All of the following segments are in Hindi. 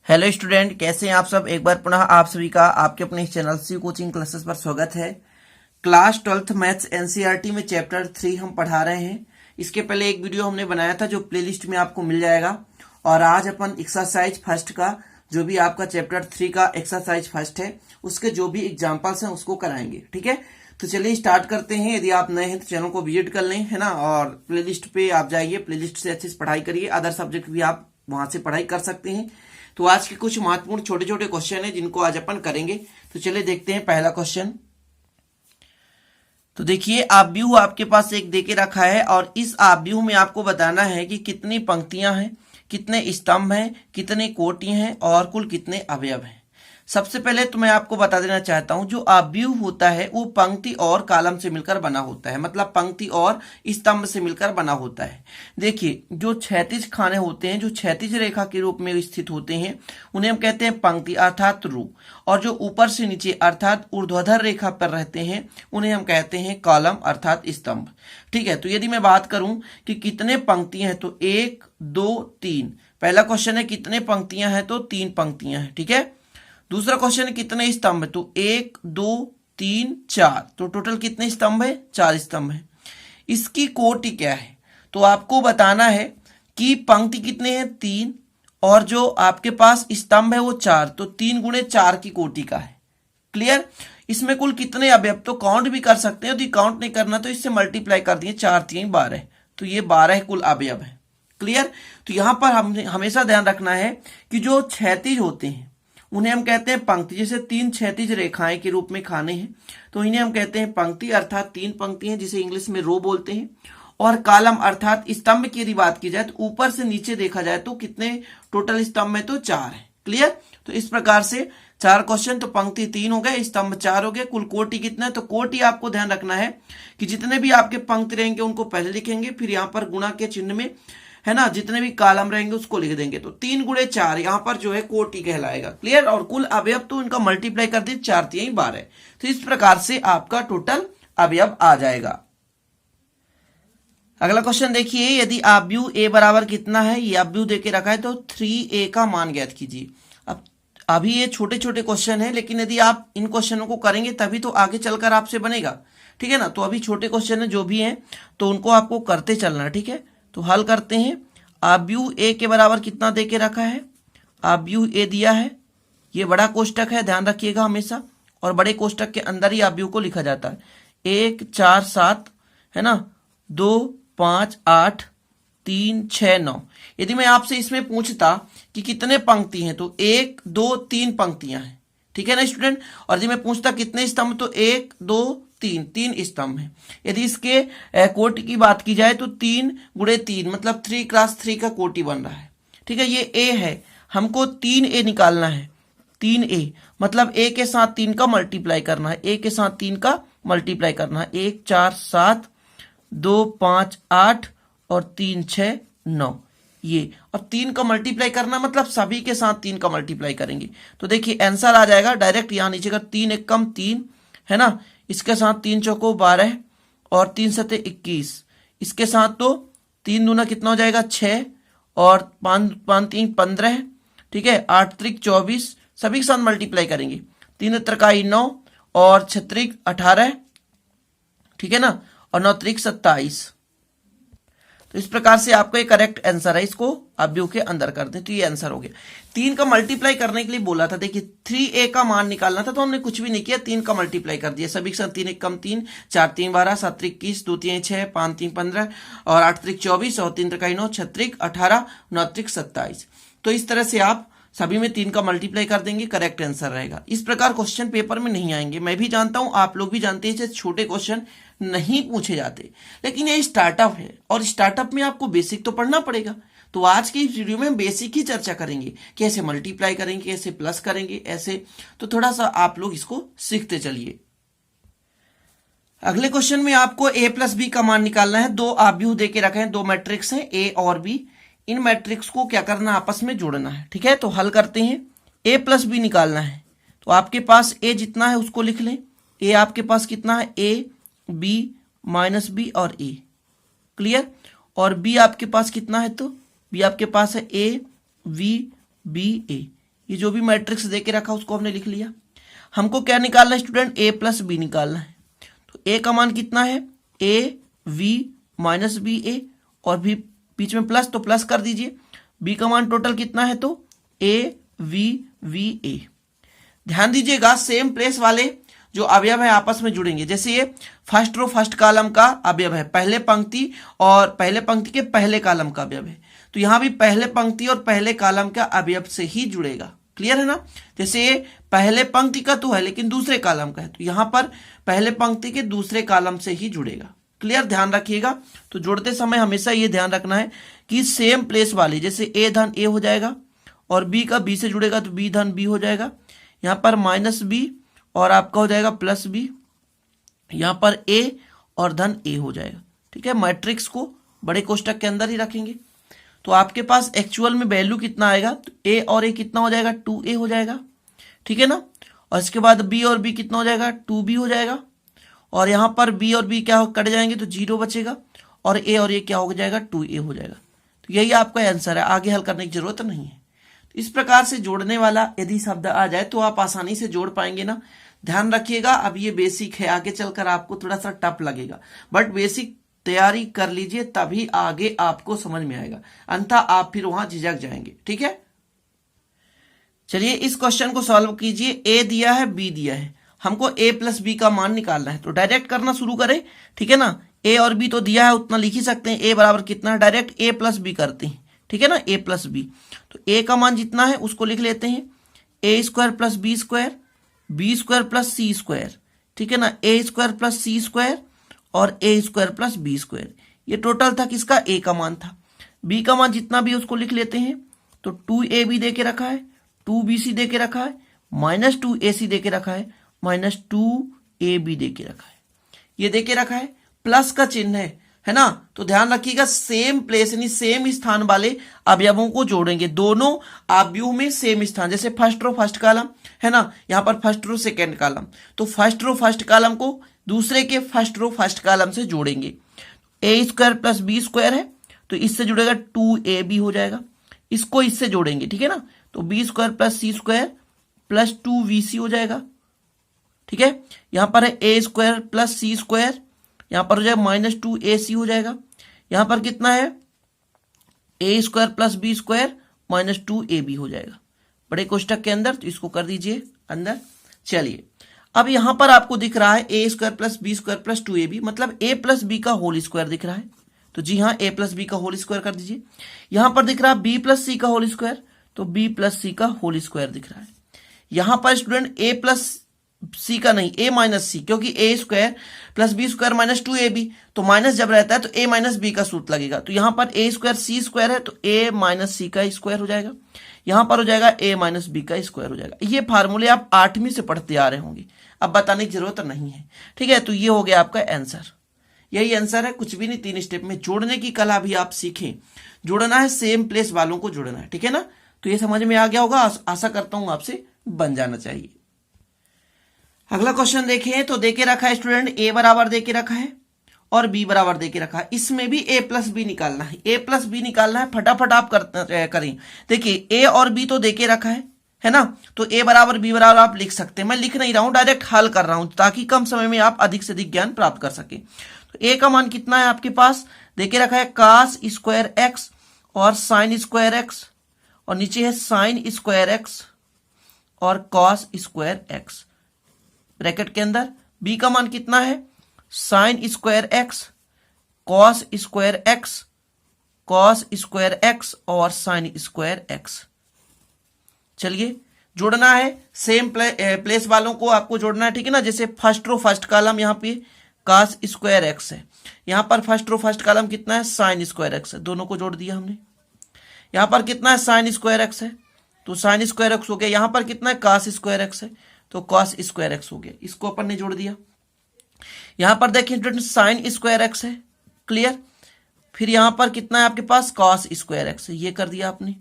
हेलो स्टूडेंट, कैसे हैं आप सब। एक बार पुनः आप सभी का आपके अपने चैनल सी कोचिंग क्लासेस पर स्वागत है। क्लास 12th मैथ्स एनसीईआरटी में चैप्टर 3 हम पढ़ा रहे हैं। इसके पहले एक वीडियो हमने बनाया था जो प्लेलिस्ट में आपको मिल जाएगा। और आज अपन एक्सरसाइज फर्स्ट का जो भी आपका चैप्टर 3 का एक्सरसाइज फर्स्ट है उसके जो भी एग्जाम्पल्स हैं उसको कराएंगे। ठीक है, तो चलिए स्टार्ट करते हैं। यदि आप नए हैं तो चैनल को विजिट कर लें, है ना, और प्लेलिस्ट पे आप जाइए, प्लेलिस्ट से अच्छे से पढ़ाई करिए। अदर सब्जेक्ट भी आप वहां से पढ़ाई कर सकते हैं। तो आज के कुछ महत्वपूर्ण छोटे छोटे क्वेश्चन है जिनको आज अपन करेंगे। तो चलिए देखते हैं पहला क्वेश्चन। तो देखिए, आव्यूह आपके पास एक देके रखा है और इस आव्यूह में आपको बताना है कि कितनी पंक्तियां हैं, कितने स्तंभ हैं, कितने कोटि हैं और कुल कितने अवयव हैं। सबसे पहले तो मैं आपको बता देना चाहता हूं, जो आव्यूह होता है वो पंक्ति और कॉलम से मिलकर बना होता है, मतलब पंक्ति और स्तंभ से मिलकर बना होता है। देखिए, जो क्षैतिज खाने होते हैं, जो क्षैतिज रेखा के रूप में स्थित होते हैं, उन्हें हम कहते हैं पंक्ति अर्थात रू। और जो ऊपर से नीचे अर्थात ऊर्ध्वाधर रेखा पर रहते हैं उन्हें हम कहते हैं कॉलम अर्थात स्तंभ। ठीक है, तो यदि मैं बात करूं कि कितने पंक्तियां हैं तो 1 2 3। पहला क्वेश्चन है कितने पंक्तियां हैं तो 3 पंक्तियां हैं। ठीक है, दूसरा क्वेश्चन है कितने स्तंभ है तो 1 2 3 4। तो टोटल कितने स्तंभ है, 4 स्तंभ है। इसकी कोटि क्या है तो आपको बताना है कि पंक्ति कितने हैं 3 और जो आपके पास स्तंभ है वो 4। तो 3 गुणे 4 की कोटि का है। क्लियर। इसमें कुल कितने अवयव तो काउंट भी कर सकते हैं, यदि काउंट नहीं करना तो इससे मल्टीप्लाई कर दिए, 4 3 12। तो ये 12 कुल अवयव है। क्लियर। तो यहां पर हम हमेशा ध्यान रखना है कि जो क्षैतिज होते हैं उन्हें हम कहते हैं पंक्ति। जैसे 3 क्षैतिज रेखाएं के रूप में खाने हैं तो इन्हें हम कहते हैं पंक्ति अर्थात 3 पंक्ति हैं, जिसे इंग्लिश में रो बोलते हैं। और कॉलम अर्थात स्तंभ की यदि बात की जाए तो ऊपर से नीचे देखा जाए तो कितने टोटल स्तंभ है तो 4 है। क्लियर। तो इस प्रकार से 4 क्वेश्चन, तो पंक्ति 3 हो गए, स्तंभ 4 हो गए, कुल कोटि कितना है तो कोटि आपको ध्यान रखना है कि जितने भी आपके पंक्ति रहेंगे उनको पहले लिखेंगे, फिर यहाँ पर गुणा के चिन्ह में, है ना, जितने भी कॉलम रहेंगे उसको लिख देंगे। तो 3 गुणे 4 यहां पर जो है कोटि कहलाएगा। क्लियर। और कुल अवयव तो इनका मल्टीप्लाई कर दिए, 4 3 12। तो इस प्रकार से आपका टोटल अवयव आ जाएगा। अगला क्वेश्चन देखिए, यदि आव्यूह ए बराबर कितना है, ये आव्यूह देके रखा है तो 3a का मान ज्ञात कीजिए। अब अभी ये छोटे छोटे क्वेश्चन है, लेकिन यदि आप इन क्वेश्चनों को करेंगे तभी तो आगे चलकर आपसे बनेगा। ठीक है ना। तो अभी छोटे क्वेश्चन है जो भी हैं तो उनको आपको करते चलना। ठीक है, तो हल करते हैं। आव्यूह ए के बराबर कितना देके रखा है, आव्यूह ए दिया है, ये बड़ा कोष्टक है, ध्यान रखिएगा हमेशा, और बड़े कोष्टक के अंदर ही आव्यूह को लिखा जाता है। 1 4 7, है ना, 2 5 8 3 6 9। यदि मैं आपसे इसमें पूछता कि कितने पंक्ति हैं तो 1 2 3 पंक्तियां हैं। ठीक है ना स्टूडेंट। और यदि मैं पूछता कितने स्तंभ तो 1 2 3 स्तंभ है। यदि इसके कोटि की बात की जाए तो 3 गुणे 3 मतलब 3 क्रॉस 3 का कोटि बन रहा है। ठीक है, ये ए है, हमको 3a निकालना है। 3a मतलब a के साथ 3 का मल्टीप्लाई करना है, a के साथ 3 का मल्टीप्लाई करना है। 1 4 7 2 5 8 और 3 6 9, ये और 3 का मल्टीप्लाई करना मतलब सभी के साथ 3 का मल्टीप्लाई करेंगे। तो देखिए आंसर आ जाएगा डायरेक्ट यहाँ नीचे का 3 1 कम 3, है ना, इसके साथ 3 चौको 12 और 3 सते 21, इसके साथ तो 3 दूना कितना हो जाएगा 6 और 5 3 15। ठीक है, 8 त्रिक 24, सभी के साथ मल्टीप्लाई करेंगे। 3 त्रिकाई 9 और 6 त्रिक 18, ठीक है ना, और 9 त्रिक 27। तो इस प्रकार से आपका ये करेक्ट आंसर है, इसको आव्यूह के अंदर कर दें तो ये आंसर हो गया। 3 का मल्टीप्लाई करने के लिए बोला था, देखिए 3a का मान निकालना था तो हमने कुछ भी नहीं किया, 3 का मल्टीप्लाई कर दिया। सभी के साथ 3 1 कम 3, 4 3 12, 7 त्रिक 21, 2 3 6, 5 3 15 और 8 त्रिक 24 और 3 त्रिकाई 9, 6 त्रिक 18, 9 त्रिक 27। तो इस तरह से आप सभी में 3 का मल्टीप्लाई कर देंगे, करेक्ट आंसर रहेगा। इस प्रकार क्वेश्चन पेपर में नहीं आएंगे, मैं भी जानता हूं, आप लोग भी जानते हैं, छोटे क्वेश्चन नहीं पूछे जाते, लेकिन ये स्टार्टअप है और स्टार्टअप में आपको बेसिक तो पढ़ना पड़ेगा। तो आज की वीडियो में बेसिक ही चर्चा करेंगे, कैसे मल्टीप्लाई करेंगे, कैसे प्लस करेंगे, ऐसे तो थोड़ा सा आप लोग इसको सीखते चलिए। अगले क्वेश्चन में आपको a प्लस बी का मान निकालना है। 2 आव्यूह देके रखे हैं, 2 मैट्रिक्स हैं a और b, इन मैट्रिक्स को क्या करना है आपस में जोड़ना है। ठीक है, तो हल करते हैं। a प्लस बी निकालना है तो आपके पास a जितना है उसको लिख लें। a आपके पास कितना है, a b माइनस b और a। क्लियर। और b आपके पास कितना है तो b आपके पास है a v b a, ये जो भी मैट्रिक्स दे के रखा उसको हमने लिख लिया। हमको क्या निकालना है स्टूडेंट, ए प्लस बी निकालना है। तो ए का मान कितना है, ए वी माइनस बी ए, और भी बीच में प्लस तो प्लस कर दीजिए। बी का मान टोटल कितना है, तो ए वी ए। ध्यान दीजिएगा सेम प्लेस वाले जो अवयव है आपस में जुड़ेंगे। जैसे ये फर्स्ट रो फर्स्ट कॉलम का अवयव है, पहले पंक्ति और पहले पंक्ति के पहले कॉलम का अवयव है, तो यहां भी पहले पंक्ति और पहले कॉलम का अवयव से ही जुड़ेगा। क्लियर है ना। जैसे ये पहले पंक्ति का तो है लेकिन दूसरे कॉलम का है, तो यहां पर पहले पंक्ति के दूसरे कॉलम से ही जुड़ेगा। क्लियर, ध्यान रखिएगा। तो जोड़ते समय हमेशा ये ध्यान रखना है कि सेम प्लेस वाली, जैसे ए धन ए हो जाएगा और बी का बी से जुड़ेगा तो बी धन बी हो जाएगा, यहां पर माइनस बी और आपका हो जाएगा प्लस बी, यहां पर ए और धन ए हो जाएगा। ठीक है, मैट्रिक्स को बड़े कोष्टक के अंदर ही रखेंगे। तो आपके पास एक्चुअल में वैल्यू कितना आएगा, तो ए और ए कितना हो जाएगा, 2a हो जाएगा। ठीक है ना। और इसके बाद बी और बी कितना हो जाएगा, 2b हो जाएगा। और यहां पर बी और बी क्या कट जाएंगे तो 0 बचेगा, और ए क्या हो जाएगा, 2a हो जाएगा। तो यही आपका आंसर है, आगे हल करने की जरूरत नहीं है। तो इस प्रकार से जोड़ने वाला यदि शब्द आ जाए तो आप आसानी से जोड़ पाएंगे ना। ध्यान रखिएगा, अब ये बेसिक है, आगे चलकर आपको थोड़ा सा टफ लगेगा, बट बेसिक तैयारी कर लीजिए तभी आगे आपको समझ में आएगा, अन्यथा आप फिर वहां झिझक जाएंगे। ठीक है, चलिए इस क्वेश्चन को सॉल्व कीजिए। ए दिया है, बी दिया है, हमको ए प्लस बी का मान निकालना है, तो डायरेक्ट करना शुरू करें। ठीक है ना, ए और बी तो दिया है उतना लिख ही सकते हैं, ए बराबर कितना है, डायरेक्ट ए प्लस बी करते हैं। ठीक है ना, ए प्लस बी, तो ए का मान जितना है उसको लिख लेते हैं, A square plus B square, B square plus C square. ठीक है ना, A square plus C square और A square plus B square. ये टोटल था किसका, ए का मान था। बी का मान जितना भी उसको लिख लेते हैं, तो 2ab दे के रखा है, 2bc दे के रखा है, माइनस 2ac दे के रखा है, माइनस 2ab दे के रखा है, ये दे के रखा है, प्लस का चिन्ह है ना। तो ध्यान रखिएगा सेम प्लेस यानी सेम स्थान वाले अवयवों को जोड़ेंगे, दोनों अवयव में सेम स्थान, जैसे फर्स्ट रो फर्स्ट कॉलम है ना, यहां पर फर्स्ट रो सेकेंड कॉलम, तो फर्स्ट रो फर्स्ट कॉलम को दूसरे के फर्स्ट रो फर्स्ट कॉलम से जोड़ेंगे। ए स्क्वायर प्लस बी स्क्वायर है तो इससे जुड़ेगा 2ab हो जाएगा, इसको इससे जोड़ेंगे। ठीक है ना, तो B square plus C square plus 2vc हो जाएगा। ठीक है, यहां पर है A square plus C square, यहां पर हो जाएगा माइनस 2ac हो जाएगा। यहां पर कितना है, A square plus B square minus 2ab हो जाएगा बड़े कोष्टक के अंदर, तो इसको कर दीजिए अंदर। चलिए अब यहां पर आपको दिख रहा है A square plus B square plus 2ab, मतलब ए प्लस बी का होल स्क्वायर दिख रहा है, तो जी हाँ ए प्लस बी का होल स्क्वायर कर दीजिए। यहां पर दिख रहा है बी प्लस सी का होल स्क्वायर, तो बी प्लस सी का होल स्क्वायर दिख रहा है। यहां पर स्टूडेंट ए प्लस सी का नहीं, ए माइनस सी, क्योंकि A square plus B square minus 2ab, तो माइनस जब रहता है तो ए माइनस बी का सूत्र लगेगा, तो यहां पर ए स्क्वायर सी स्क्वायर है तो ए माइनस सी का स्क्वायर हो जाएगा, यहां पर हो जाएगा ए माइनस बी का स्क्वायर हो जाएगा। ये फार्मूले आप 8वीं से पढ़ते आ रहे होंगे, अब बताने की जरूरत नहीं है। ठीक है, तो ये हो गया आपका आंसर, यही आंसर है, कुछ भी नहीं, 3 स्टेप में। जोड़ने की कला भी आप सीखें, जोड़ना है सेम प्लेस वालों को जोड़ना है। ठीक है ना, तो ये समझ में आ गया होगा, आशा करता हूं आपसे बन जाना चाहिए। अगला क्वेश्चन देखें तो देके रखा है स्टूडेंट, ए बराबर देके रखा है और बी बराबर देके रखा है, इसमें भी ए प्लस बी निकालना है, ए प्लस बी निकालना है, फटाफट आप करें। देखिए ए और बी तो देके रखा है ना, तो ए बराबर बी बराबर आप लिख सकते हैं, मैं लिख नहीं रहा हूं, डायरेक्ट हल कर रहा हूं ताकि कम समय में आप अधिक से अधिक ज्ञान प्राप्त कर सके। तो ए का मान कितना है आपके पास, देके रखा है cos स्क्वायर एक्स और साइन स्क्वायर एक्स, और नीचे है साइन स्क्वायर एक्स और cos स्क्वायर एक्स ब्रैकेट के अंदर। बी का मान कितना है, sine square x, cos square x, cos square x और साइन स्क्वायर एक्स। चलिए जोड़ना है, सेम प्लेस वालों को आपको जोड़ना है। ठीक है ना, जैसे फर्स्ट रो फर्स्ट कॉलम यहाँ पे cos स्क्वायर एक्स है, यहाँ पर फर्स्ट रो फर्स्ट कॉलम कितना है, साइन स्क्वायर एक्स है, दोनों को जोड़ दिया हमने। यहाँ पर कितना है, साइन स्क्वायर एक्स है, तो साइन स्क्वायर एक्स हो गया। यहाँ पर कितना है, cos स्क्वायर एक्स है, तो cos स्क्वायर एक्स हो गया, इसको अपन ने जोड़ दिया। यहां पर देखिए साइन स्क्वायर एक्स है, क्लियर। फिर यहां पर कितना है आपके पास, cos स्क्वायर एक्स है, ये कर दिया आपने।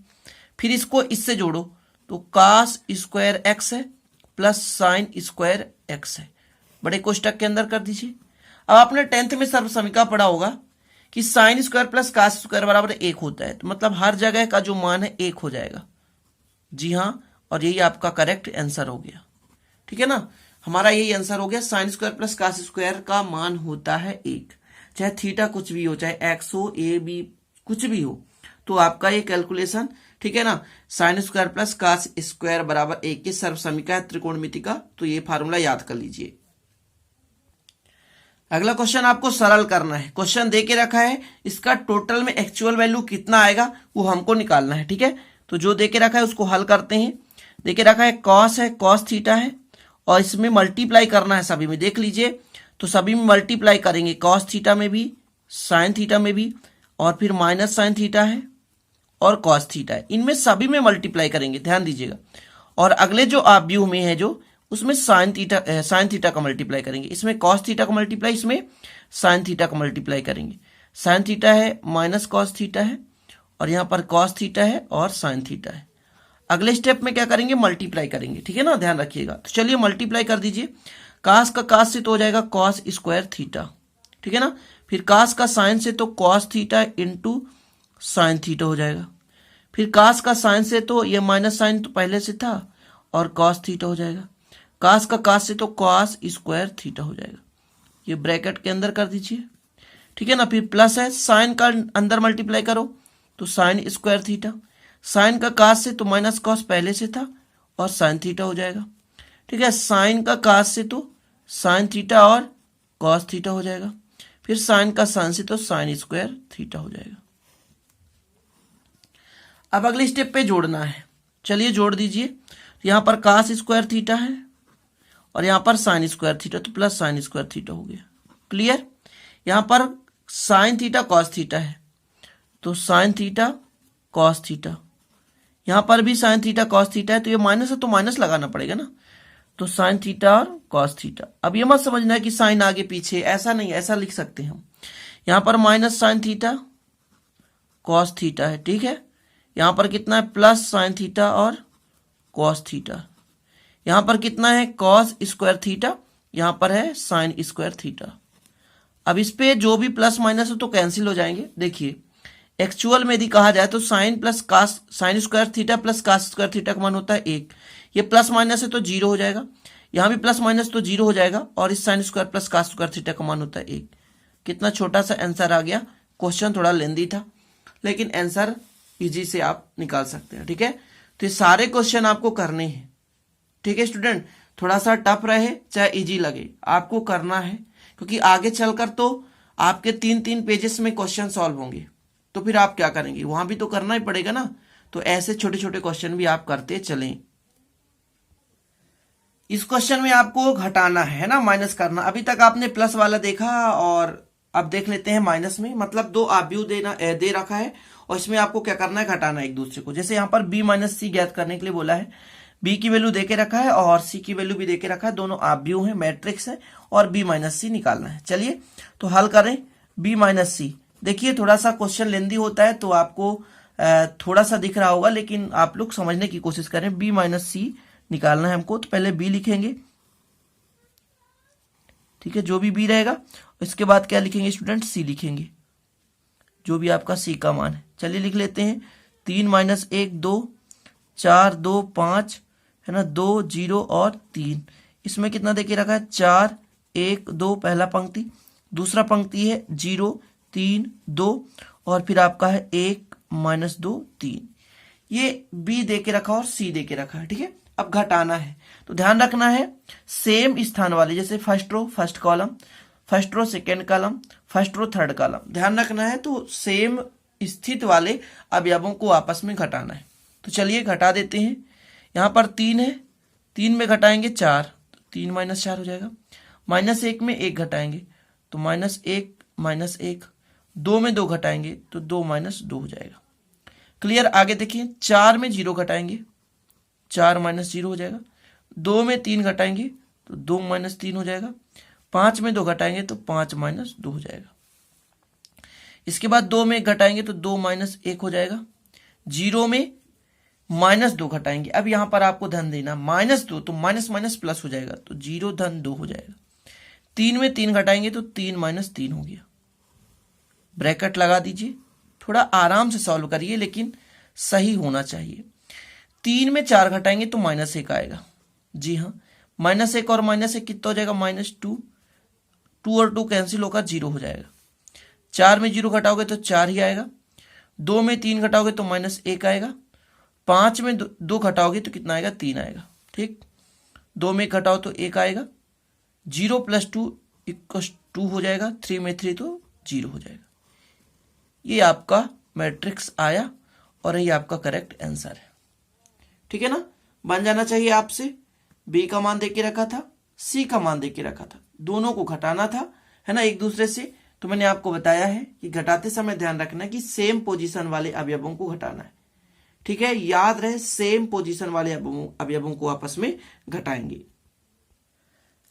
फिर इसको इससे जोड़ो तो cos स्क्वायर एक्स है प्लस साइन स्क्वायर एक्स है, बड़े कोष्टक के अंदर कर दीजिए। अब आपने 10th में सर्व समीकरण पढ़ा होगा कि sign square plus cos square बराबर 1 होता है, तो मतलब हर जगह का जो मान है 1 हो जाएगा। जी हाँ, और यही आपका करेक्ट आंसर हो गया। ठीक है ना, हमारा यही आंसर हो गया। Sign square plus cos square का मान होता है 1, चाहे थीटा कुछ भी हो, चाहे एक्स हो, ए बी कुछ भी हो, तो आपका ये कैलकुलेशन, ठीक है ना, sign square plus cos square बराबर 1 की सर्वसमीका है त्रिकोणमिति का, तो ये फार्मूला याद कर लीजिए। अगला क्वेश्चन आपको सरल करना है। क्वेश्चन दे के रखा है, इसका टोटल में एक्चुअल वैल्यू कितना आएगा वो हमको निकालना है। ठीक है, तो जो दे के रखा है उसको हल करते हैं। दे के रखा है कॉस है, कॉस थीटा है, और इसमें मल्टीप्लाई करना है सभी में। देख लीजिए, तो सभी में मल्टीप्लाई करेंगे, कॉस थीटा में भी, साइन थीटा में भी, और फिर माइनस साइन थीटा है और कॉस थीटा है, इनमें सभी में मल्टीप्लाई करेंगे, ध्यान दीजिएगा। और अगले जो आव्यूह में है जो, उसमें साइन थीटा का मल्टीप्लाई करेंगे, इसमें कॉस थीटा का मल्टीप्लाई, इसमें साइन थीटा का मल्टीप्लाई करेंगे। साइन थीटा है माइनस कॉस थीटा है, और यहाँ पर कॉस थीटा है और साइन थीटा है। अगले स्टेप में क्या करेंगे, मल्टीप्लाई करेंगे। ठीक है ना, ध्यान रखिएगा। तो चलिए मल्टीप्लाई कर दीजिए। कास का कास से तो हो जाएगा कॉस स्क्वायर थीटा, ठीक है ना, फिर कास का साइन से तो cos theta into sine theta हो जाएगा, फिर कास का साइन से तो ये माइनस साइन तो पहले से था और कॉस थीटा हो जाएगा, कास का कास से तो कॉस स्क्वायर थीटा हो जाएगा, ये ब्रैकेट के अंदर कर दीजिए। ठीक है ना, फिर प्लस है, साइन का अंदर मल्टीप्लाई करो तो साइन स्क्वायर थीटा, साइन का कास से तो माइनस कॉस पहले से था और साइन थीटा हो जाएगा। ठीक है, साइन का कास से तो साइन थीटा और कॉस थीटा हो जाएगा, फिर साइन का साइन से तो साइन स्क्वायर थीटा हो जाएगा। अब अगले स्टेप पे जोड़ना है, चलिए जोड़ दीजिए। यहां पर कास स्क्वायर थीटा है और यहां पर साइन स्क्वायर थीटा, तो प्लस साइन स्क्वायर थीटा हो गया। क्लियर, यहां पर साइन थीटा कॉस थीटा है तो साइन थीटा कॉस थीटा, यहां पर भी साइन थीटा कॉस थीटा है, तो ये माइनस है तो माइनस लगाना पड़ेगा ना, तो साइन थीटा और कॉस थीटा। अब ये मत समझना है कि साइन आगे पीछे, ऐसा नहीं, ऐसा लिख सकते हैं हम। यहां पर minus sine theta cos theta है, ठीक है, यहां पर कितना है, प्लस साइन थीटा और कॉस थीटा, यहां पर कितना है, कॉस स्क्वायर थीटा, यहां पर है साइन स्क्वायर थीटा। अब इस पे जो भी प्लस माइनस हो तो कैंसिल हो जाएंगे। देखिए, एक्चुअल में यदि कहा जाए तो sine plus cos, sine square theta plus cos square theta का मान होता है 1, ये प्लस माइनस है तो 0 हो जाएगा, यहां भी प्लस माइनस तो 0 हो जाएगा, और इस sine square plus cos square theta का मान होता है 1। कितना छोटा सा आंसर आ गया। क्वेश्चन थोड़ा लेंदी था लेकिन आंसर इजी से आप निकाल सकते हैं। ठीक है, तो ये सारे क्वेश्चन आपको करने हैं। ठीक है स्टूडेंट, थोड़ा सा टफ रहे चाहे इजी लगे, आपको करना है, क्योंकि आगे चलकर तो आपके 3-3 पेजेस में क्वेश्चन सॉल्व होंगे, तो फिर आप क्या करेंगे, वहां भी तो करना ही पड़ेगा ना। तो ऐसे छोटे छोटे क्वेश्चन भी आप करते चलें। इस क्वेश्चन में आपको घटाना है ना, माइनस करना। अभी तक आपने प्लस वाला देखा और अब देख लेते हैं माइनस में। मतलब दो आव्यूह दे रखा है और इसमें आपको क्या करना है, घटाना है एक दूसरे को। जैसे यहाँ पर बी माइनस सी ज्ञात करने के लिए बोला है, बी की वैल्यू देके रखा है और सी की वैल्यू भी देके रखा है, दोनों आव्यूह है, मैट्रिक्स है, और बी माइनस सी निकालना है। चलिए तो हल करें। बी माइनस सी, देखिए थोड़ा सा क्वेश्चन लेंदी होता है तो आपको थोड़ा सा दिख रहा होगा, लेकिन आप लोग समझने की कोशिश करें। बी माइनस सी निकालना है हमको, तो पहले बी लिखेंगे, ठीक है, जो भी बी रहेगा। इसके बाद क्या लिखेंगे स्टूडेंट, सी लिखेंगे, जो भी आपका सी का मान है। चलिए लिख लेते हैं, 3 माइनस 1 2, 4 2 5 है ना, 2 0 और 3। इसमें कितना देके रखा है, 4 1 2 पहला पंक्ति, दूसरा पंक्ति है 0 3 2, और फिर आपका है 1 माइनस 2 3। ये बी देके रखा और सी देके रखा है। ठीक है, अब घटाना है तो ध्यान रखना है, सेम स्थान वाले, जैसे first row first column, first row second column, first row third column, ध्यान रखना है। तो सेम स्थित वाले अवयवों को आपस में घटाना है। तो चलिए घटा देते हैं। यहां पर 3 है, 3 में घटाएंगे 4, 3 माइनस 4 हो जाएगा। माइनस 1 में 1 घटाएंगे तो माइनस 1, 2 में 2 घटाएंगे तो 2 माइनस 2 हो जाएगा। क्लियर, आगे देखिए, 4 में 0 घटाएंगे, 4 माइनस 0 हो जाएगा। 2 में 3 घटाएंगे तो 2 माइनस 3 हो जाएगा। 5 में 2 घटाएंगे तो 5 माइनस 2 हो जाएगा। इसके बाद 2 में 1 घटाएंगे तो 2 माइनस 1 हो जाएगा। 0 में माइनस 2 घटाएंगे, अब यहां पर आपको धन देना, माइनस 2 तो माइनस माइनस प्लस हो जाएगा, तो 0 धन 2 हो जाएगा। 3 में 3 घटाएंगे तो 3 माइनस 3 हो गया। ब्रैकेट लगा दीजिए, थोड़ा आराम से सॉल्व करिए लेकिन सही होना चाहिए। 3 में 4 घटाएंगे तो -1 आएगा। जी हाँ, -1 और -1 कितना हो जाएगा? -2। 2 और 2 कैंसिल होकर 0 हो जाएगा। 4 में 0 घटाओगे तो 4 ही आएगा। 2 में 3 घटाओगे तो -1 आएगा। 5 में 2 घटाओगे तो कितना आएगा? 3 आएगा। ठीक, 2 में घटाओ तो 1 आएगा। 0 + 2 = 2 हो जाएगा। 3 में 3 तो 0 हो जाएगा। ये आपका मैट्रिक्स आया और ये आपका करेक्ट आंसर है। ठीक है ना, बन जाना चाहिए आपसे। बी का मान देके रखा था, सी का मान देके रखा था, दोनों को घटाना था, है ना, एक दूसरे से। तो मैंने आपको बताया है कि घटाते समय ध्यान रखना कि सेम पोजीशन वाले अवयवों को घटाना है। ठीक है, याद रहे, सेम पोजीशन वाले अवयवों को आपस में घटाएंगे।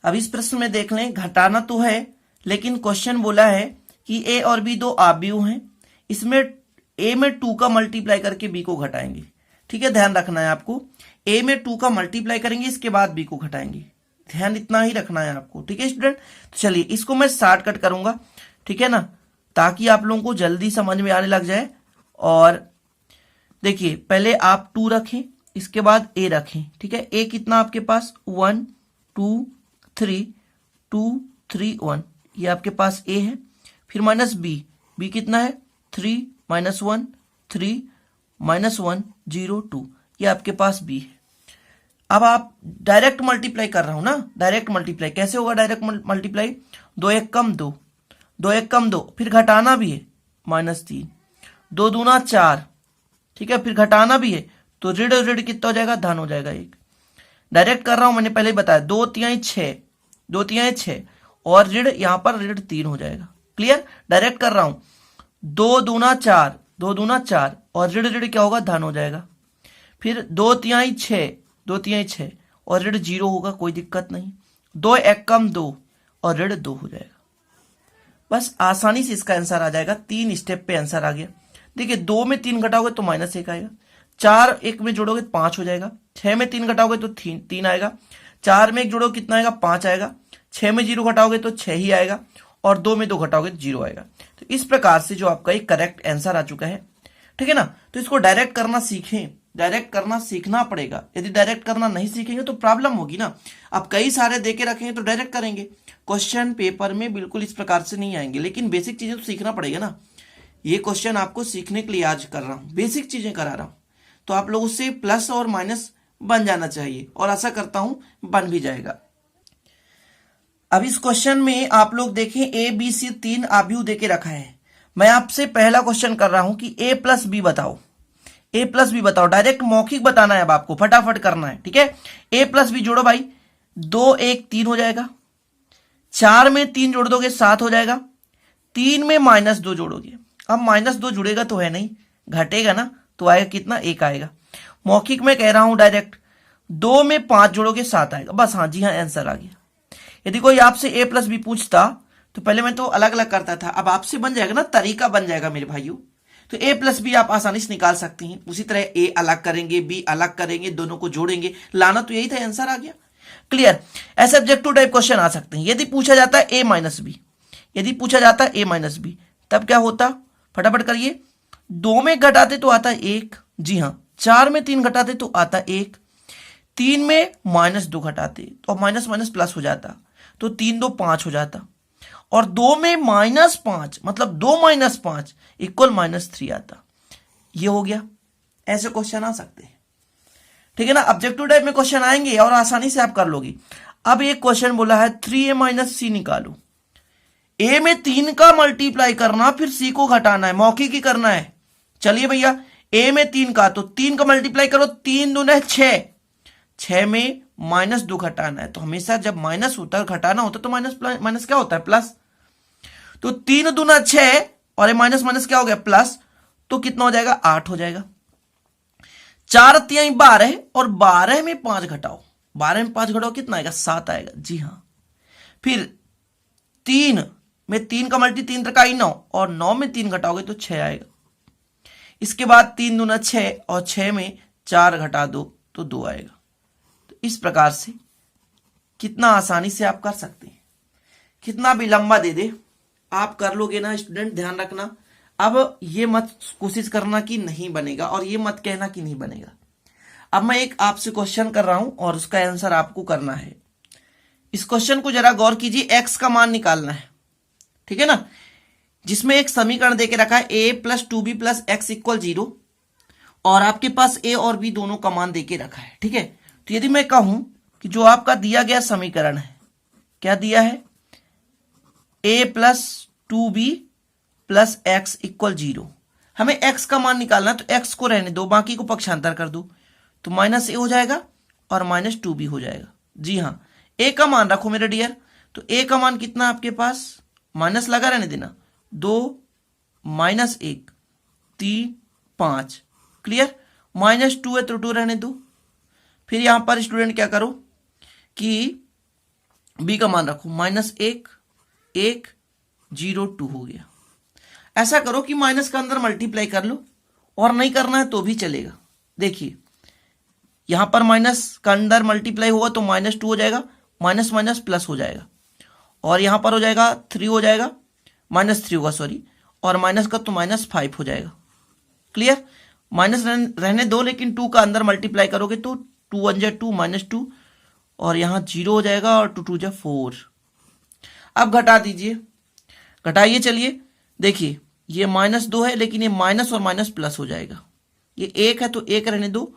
अब इस प्रश्न में देख लें, घटाना तो है लेकिन क्वेश्चन बोला है कि ए और बी दो अवयव हैं, इसमें ए में 2 का मल्टीप्लाई करके बी को घटाएंगे। ठीक है, ध्यान रखना है आपको, ए में 2 का मल्टीप्लाई करेंगे, इसके बाद बी को घटाएंगे। ध्यान इतना ही रखना है आपको। ठीक है स्टूडेंट, तो चलिए इसको मैं शॉर्टकट करूंगा। ठीक है ना, ताकि आप लोगों को जल्दी समझ में आने लग जाए। और देखिए, पहले आप 2 रखें, इसके बाद ए रखें। ठीक है, ए कितना आपके पास? 1 2 3 2 3 1, ये आपके पास ए है। फिर माइनस बी, बी कितना है? 3 -1 3 -1 0 2, ये आपके पास बी है। अब आप डायरेक्ट मल्टीप्लाई कर रहा हूं ना, डायरेक्ट मल्टीप्लाई कैसे होगा? डायरेक्ट मल्टीप्लाई 2 1 कम 2, 2 1 कम 2, फिर घटाना भी है -3, 2 दूना 4। ठीक है, फिर घटाना भी है तो ऋण ऋण कितना हो जाएगा? धन हो जाएगा 1। डायरेक्ट कर रहा हूं, मैंने पहले ही बताया, 2 तिहाई 6, 2 तिहाई 6 और ऋण यहां पर ऋण 3 हो जाएगा। क्लियर, डायरेक्ट कर रहा हूं, 2 दूना 4, 2 दूना 4 और ऋण ऋण क्या होगा? धन हो जाएगा। फिर 2 तिहाई 6, 2 तिहाई 6 और ऋण 0 होगा, कोई दिक्कत नहीं। 2 1 कम 2 और ऋण 2 हो जाएगा। बस आसानी से इसका आंसर आ जाएगा। 3 स्टेप पे आंसर आ गया। देखिए, 2 में 3 घटाओगे तो -1 आएगा। 4 1 में जोड़ोगे 5 हो जाएगा। 6 में 3 घटाओगे तो 3 आएगा। 4 में 1 जोड़ोगे कितना आएगा? 5 आएगा। 6 में 0 घटाओगे तो 6 ही आएगा और 2 में 2 घटाओगे तो 0 आएगा। तो इस प्रकार से जो आपका एक करेक्ट आंसर आ चुका है। ठीक है ना, तो इसको डायरेक्ट करना सीखें, डायरेक्ट करना सीखना पड़ेगा। यदि डायरेक्ट करना नहीं सीखेंगे तो प्रॉब्लम होगी ना। आप कई सारे देके रखेंगे तो डायरेक्ट करेंगे, क्वेश्चन पेपर में बिल्कुल इस प्रकार से नहीं आएंगे। लेकिन बेसिक चीजें तो सीखना पड़ेगा ना। ये क्वेश्चन आपको सीखने के लिए आज कर रहा हूं, बेसिक चीजें करा रहा हूं, तो आप लोगों से प्लस और माइनस बन जाना चाहिए और आशा करता हूं बन भी जाएगा। अब इस क्वेश्चन में आप लोग देखें, ए बी सी 3 अवयव देके रखा है। मैं आपसे पहला क्वेश्चन कर रहा हूं कि a + b बताओ, a + b बताओ। डायरेक्ट मौखिक बताना है, अब आपको फटाफट करना है। ठीक है, a + b जोड़ो भाई, 2 1 3 हो जाएगा। 4 में 3 जोड़ दोगे 7 हो जाएगा। 3 में -2 जोड़ोगे, अब -2 जुड़ेगा तो है नहीं, घटेगा ना, तो आएगा कितना? 1 आएगा। मौखिक में कह रहा हूं डायरेक्ट, 2 में 5 जोड़ोगे 7 आएगा। बस, हाँ जी हाँ, आंसर आ गया। यदि कोई आपसे a + b पूछता तो पहले मैं तो अलग अलग करता था, अब आपसे बन जाएगा ना, तरीका बन जाएगा मेरे भाइयों। तो a + b आप आसानी से निकाल सकती हैं। उसी तरह a अलग करेंगे, b अलग करेंगे, दोनों को जोड़ेंगे, लाना तो यही था, आंसर आ गया। क्लियर, ऐसे ऑब्जेक्टिव टाइप क्वेश्चन आ सकते हैं। यदि पूछा जाता है a - b, यदि पूछा जाता है a - b, तब क्या होता? फटाफट करिए। 2 में घटाते तो आता है 1, जी हाँ। 4 में 3 घटाते तो आता 1। 3 में -2 घटाते तो माइनस माइनस प्लस हो जाता, तो 3 2 5 हो जाता। और 2 में -5 मतलब 2 - 5 = -3 आता। ये हो गया। ऐसे क्वेश्चन आ सकते हैं। ठीक है ना, ऑब्जेक्टिव टाइप में क्वेश्चन आएंगे और आसानी से आप कर लोगे। अब एक क्वेश्चन बोला है 3a - c निकालो। a में 3 का मल्टीप्लाई करना, फिर c को घटाना है, मौखिक ही करना है। चलिए भैया, a में 3 का, तो 3 का मल्टीप्लाई करो, 3 दूने 6, 6 में -2 घटाना है। तो हमेशा जब माइनस होता है, घटाना होता है, तो माइनस क्या होता है? प्लस। तो 3 दूना 6 और ये माइनस माइनस क्या हो गया? प्लस। तो कितना हो जाएगा? 8 हो जाएगा। 4 तिहाई 12 और 12 में 5 घटाओ, 12 में 5 घटाओ कितना आएगा? 7 आएगा। जी हाँ। फिर 3 में 3 का मल्टी 3 3 9 और 9 में 3 घटाओगे तो 6 आएगा। इसके बाद 3 दूना 6 और 6 में 4 घटा दो तो 2 आएगा। तो इस प्रकार से कितना आसानी से आप कर सकते हैं। कितना भी लंबा दे दे आप कर लोगे ना स्टूडेंट, ध्यान रखना। अब ये मत कोशिश करना कि नहीं बनेगा और ये मत कहना कि नहीं बनेगा। अब मैं एक आपसे क्वेश्चन कर रहा हूं और उसका आंसर आपको करना है। इस क्वेश्चन को जरा गौर कीजिए, एक्स का मान निकालना है, ठीक है ना, जिसमें एक समीकरण देके रखा है a plus 2b plus x equal 0 और आपके पास a और b दोनों का मान देके रखा है, ठीक है। तो यदि मैं कहूं कि जो आपका दिया गया समीकरण है, क्या दिया है, a plus 2b plus x equal 0, हमें x का मान निकालना, तो x को रहने दो, बाकी को पक्षांतर कर दो, तो माइनस a हो जाएगा और माइनस 2b हो जाएगा। जी हाँ, a का मान रखो मेरे डियर, तो a का मान कितना आपके पास, माइनस लगा रहने देना, 2 माइनस 1 3 5, क्लियर। माइनस 2 है तो 2 रहने दो। फिर यहां पर स्टूडेंट क्या करो कि b का मान रखो, माइनस 1 1 0 2 हो गया। ऐसा करो कि माइनस का अंदर मल्टीप्लाई कर लो, और नहीं करना है तो भी चलेगा। देखिए यहां पर माइनस का अंदर मल्टीप्लाई हुआ तो माइनस 2 हो जाएगा, माइनस माइनस प्लस हो जाएगा, और यहां पर हो जाएगा 3 हो जाएगा, माइनस 3 होगा सॉरी, और माइनस का तो माइनस 5 हो जाएगा। क्लियर, माइनस रहने दो, लेकिन 2 का अंदर मल्टीप्लाई करोगे तो 2 1 जा 2 माइनस 2, और यहां 0 हो जाएगा, और 2 2 जा 4। अब घटा दीजिए, घटाइए, चलिए देखिए ये माइनस 2 है, लेकिन ये माइनस और माइनस प्लस हो जाएगा। ये 1 है तो 1 रहने दो,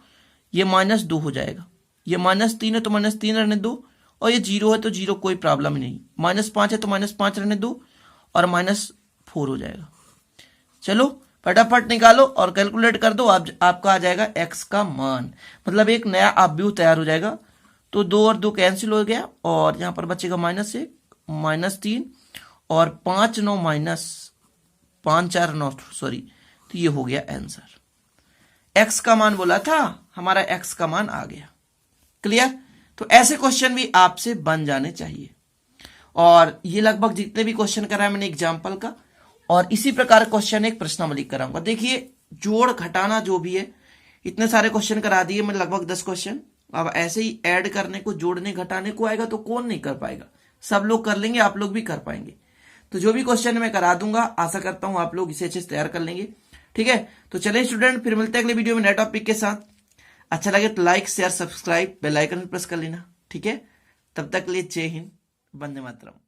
ये माइनस 2 हो जाएगा। ये माइनस 3 है तो माइनस 3 रहने दो, और ये 0 है तो 0, कोई प्रॉब्लम ही नहीं। माइनस 5 है तो माइनस 5 रहने दो, और माइनस 4 हो जाएगा। चलो फटाफट निकालो और कैलकुलेट कर दो, आपका आ जाएगा x का मान, मतलब एक नया ऑब्जेक्ट तैयार हो जाएगा। तो 2 और 2 कैंसिल हो गया, और यहां पर बचेगा माइनस 1 माइनस 3 और 5 9 माइनस 5 4 9 सॉरी, तो ये हो गया आंसर। x का मान बोला था, हमारा x का मान आ गया। क्लियर, तो ऐसे क्वेश्चन भी आपसे बन जाने चाहिए, और ये लगभग जितने भी क्वेश्चन कराए मैंने एग्जाम्पल का, और इसी प्रकार क्वेश्चन एक प्रश्नावली कराऊंगा। देखिए जोड़ घटाना जो भी है, इतने सारे क्वेश्चन करा दिए मैंने, लगभग 10 क्वेश्चन। अब ऐसे ही ऐड करने को, जोड़ने घटाने को आएगा तो कौन नहीं कर पाएगा, सब लोग कर लेंगे, आप लोग भी कर पाएंगे। तो जो भी क्वेश्चन मैं करा दूंगा, आशा करता हूं आप लोग इसे अच्छे से तैयार कर लेंगे। ठीक है, तो चलिए स्टूडेंट, फिर मिलते हैं अगले वीडियो में नए टॉपिक के साथ। अच्छा लगे तो like share subscribe bell icon press कर लेना। ठीक है, तब तक के लिए जय हिंद, वंदे मातरम।